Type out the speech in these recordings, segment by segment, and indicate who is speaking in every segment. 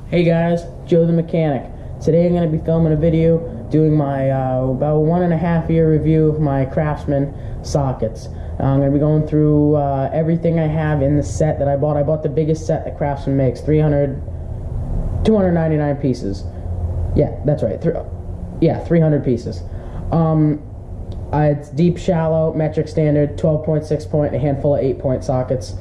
Speaker 1: Hey guys, Joe the Mechanic. Today I'm going to be filming a video doing my about 1.5 year review of my Craftsman sockets. I'm going to be going through everything I have in the set that I bought. I bought the biggest set that Craftsman makes, 299 pieces. Yeah, that's right. 300 pieces. It's deep, shallow, metric standard, 12.6 point, a handful of 8-point sockets.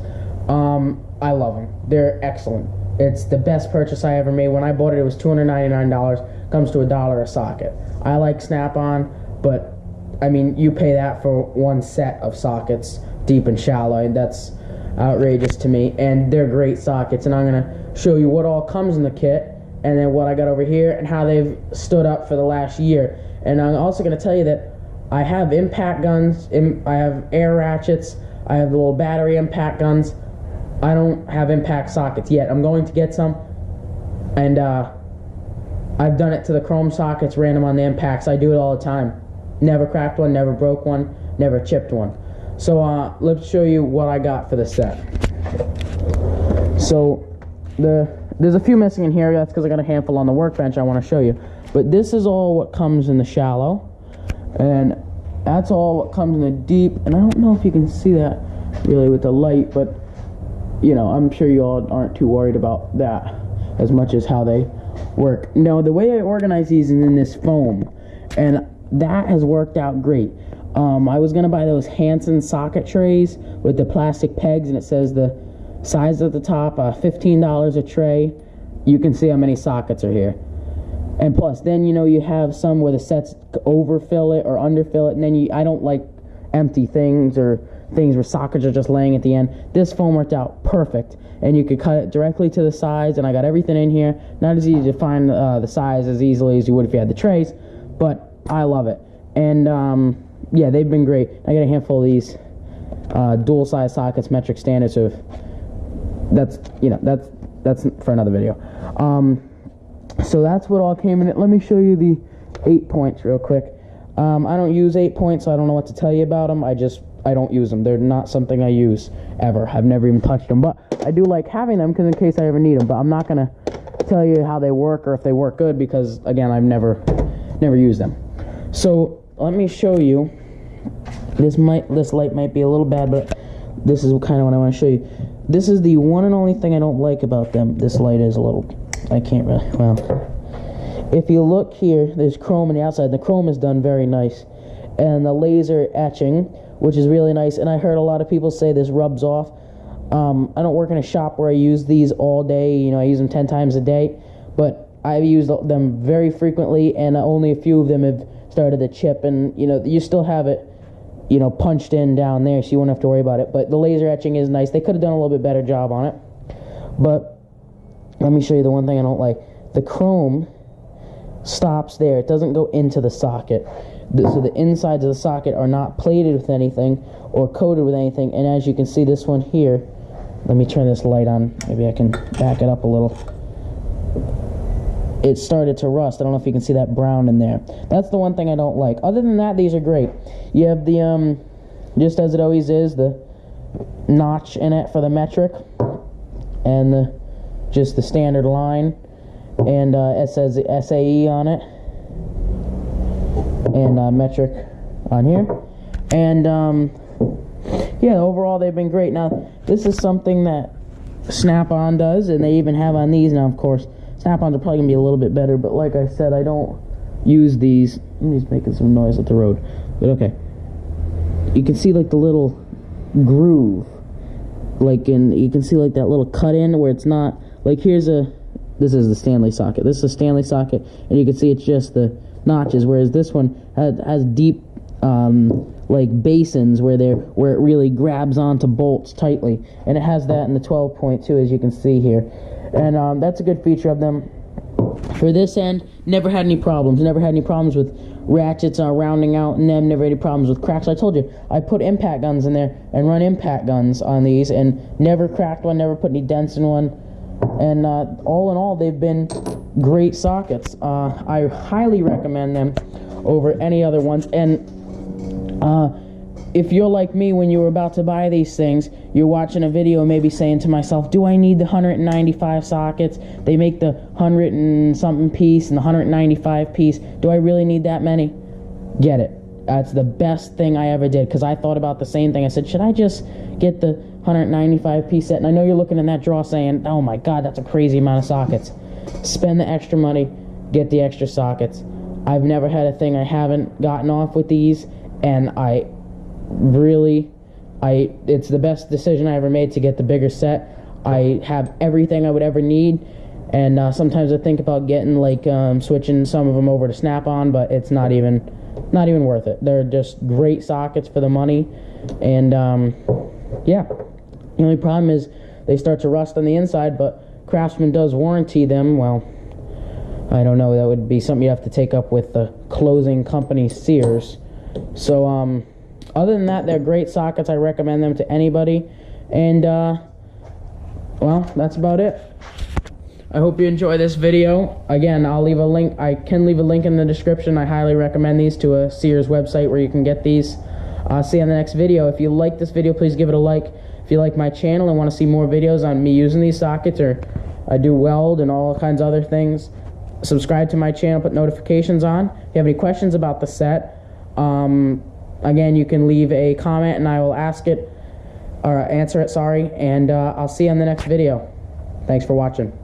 Speaker 1: I love them. They're excellent. It's the best purchase I ever made. When I bought it, it was $299. Comes to $1 a socket. I like Snap-on, but I mean, you pay that for one set of sockets, deep and shallow, and that's outrageous to me. And they're great sockets, and I'm gonna show you what all comes in the kit, and then what I got over here, and how they've stood up for the last year. And I'm also gonna tell you that I have impact guns, I have air ratchets, I have the little battery impact guns. I don't have impact sockets yet. I'm going to get some, and I've done it to the chrome sockets, ran them on the impacts. I do it all the time. Never cracked one, never broke one, never chipped one. So let's show you what I got for the set. So there's a few missing in here. That's because I got a handful on the workbench I want to show you. But this is all what comes in the shallow, and that's all what comes in the deep. And I don't know if you can see that really with the light, but you know, I'm sure you all aren't too worried about that as much as how they work. Now, the way I organize these is in this foam, and that has worked out great. I was going to buy those Hansen socket trays with the plastic pegs, and it says the size at the top, $15 a tray. You can see how many sockets are here. And plus, then, you know, you have some where the sets overfill it or underfill it, and then I don't like empty things or things where sockets are just laying at the end. This foam worked out perfect, and you could cut it directly to the sides, and I got everything in here. Not as easy to find the size as easily as you would if you had the trays, but I love it. And yeah, they've been great. I got a handful of these dual size sockets, metric standard, so that's for another video. So that's what all came in it. Let me show you the 8 points real quick. I don't use 8 points, so I don't know what to tell you about them. I don't use them. They're not something I use ever. I've never even touched them, but I do like having them because in case I ever need them. But I'm not gonna tell you how they work or if they work good because again, I've never used them. So let me show you. This light might be a little bad, but this is kind of what I want to show you. This is the one and only thing I don't like about them. This light is a little. I can't really. Well, if you look here, there's chrome on the outside. The chrome is done very nice, and the laser etching, which is really nice. And I heard a lot of people say this rubs off. I don't work in a shop where I use these all day. You know, I use them 10 times a day, but I've used them very frequently, and only a few of them have started to chip. And you know, you still have it, you know, punched in down there, so you won't have to worry about it. But the laser etching is nice. They could have done a little bit better job on it. But let me show you the one thing I don't like. The chrome stops there. It doesn't go into the socket. So the insides of the socket are not plated with anything or coated with anything. And as you can see, this one here, let me turn this light on. Maybe I can back it up a little. It started to rust. I don't know if you can see that brown in there. That's the one thing I don't like. Other than that, these are great. You have the, just as it always is, the notch in it for the metric. And just the standard line. And it says the SAE on it. And metric on here. And yeah, overall they've been great. Now this is something that Snap-on does, and they even have on these. Now of course Snap-ons are probably gonna be a little bit better, but like I said, I don't use these. He's making some noise at the road, but okay. You can see like the little groove, like you can see like that little cut in where it's not like this is the Stanley socket. This is a Stanley socket, and you can see it's just the notches, whereas this one has deep like basins where it really grabs onto bolts tightly, and it has that in the 12.2 as you can see here. And that's a good feature of them. For this end, never had any problems. Never had any problems with ratchets rounding out in them. Never had any problems with cracks. I told you, I put impact guns in there and run impact guns on these, and never cracked one, never put any dents in one. And all in all, they've been great sockets. I highly recommend them over any other ones. And if you're like me, when you were about to buy these things, you're watching a video maybe saying to myself, do I need the 195 sockets? They make the 100 and something piece and the 195 piece. Do I really need that many? Get it. That's the best thing I ever did, because I thought about the same thing. I said, should I just get the 195 piece set? And I know you're looking in that drawer saying, oh my God, that's a crazy amount of sockets. Spend the extra money, get the extra sockets. I've never had a thing I haven't gotten off with these, and it's the best decision I ever made to get the bigger set. I have everything I would ever need, and sometimes I think about getting switching some of them over to Snap-on, but it's not even worth it. They're just great sockets for the money, and yeah. The only problem is they start to rust on the inside, but Craftsman does warranty them. Well, I don't know, that would be something you have to take up with the closing company, Sears. So other than that, they're great sockets. I recommend them to anybody. And well, that's about it. I hope you enjoy this video. Again, I'll leave a link. I can leave a link in the description. I highly recommend these, to a Sears website where you can get these. See you on the next video. If you like this video, please give it a like. If you like my channel and want to see more videos on me using these sockets, or I do weld and all kinds of other things, subscribe to my channel, put notifications on. If you have any questions about the set, again, you can leave a comment and I will answer it, and I'll see you on the next video. Thanks for watching.